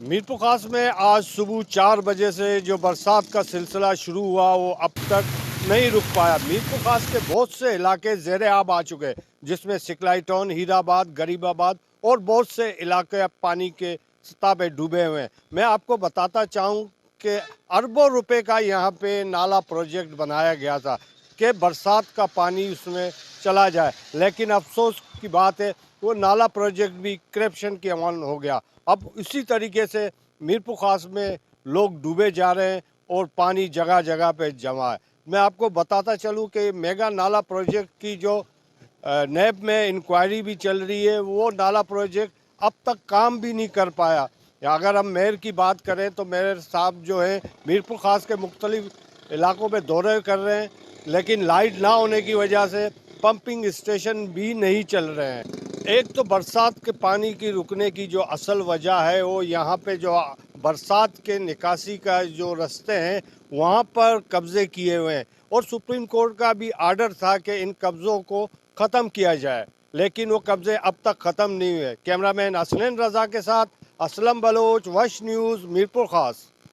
मीरपुर खास में आज सुबह 4 बजे से जो बरसात का सिलसिला शुरू हुआ वो अब तक नहीं रुक पाया। मीरपुर खास के बहुत से इलाके ज़ेरे आब आ चुके, जिसमें सिकलाई टाउन, हीराबाद, गरीबाबाद और बहुत से इलाके अब पानी के सतह पे डूबे हुए हैं। मैं आपको बताता चाहूँ कि अरबों रुपए का यहाँ पे नाला प्रोजेक्ट बनाया गया था कि बरसात का पानी उसमें चला जाए, लेकिन अफसोस की बात है वो नाला प्रोजेक्ट भी करप्शन के अमल हो गया। अब इसी तरीके से मीरपुर खास में लोग डूबे जा रहे हैं और पानी जगह जगह पे जमा है। मैं आपको बताता चलूं कि मेगा नाला प्रोजेक्ट की जो नैब में इंक्वायरी भी चल रही है, वो नाला प्रोजेक्ट अब तक काम भी नहीं कर पाया। या अगर हम मेयर की बात करें तो मेयर साहब जो है मीरपुर खास के मुख्तलिफ इलाकों में दौरे कर रहे हैं, लेकिन लाइट ना होने की वजह से पंपिंग स्टेशन भी नहीं चल रहे हैं। एक तो बरसात के पानी की रुकने की जो असल वजह है वो यहाँ पे जो बरसात के निकासी का जो रास्ते हैं वहाँ पर कब्जे किए हुए हैं, और सुप्रीम कोर्ट का भी आर्डर था कि इन कब्ज़ों को ख़त्म किया जाए, लेकिन वो कब्जे अब तक ख़त्म नहीं हुए। कैमरामैन असलैन रज़ा के साथ असलम बलोच, वश न्यूज़, मीरपुर खास।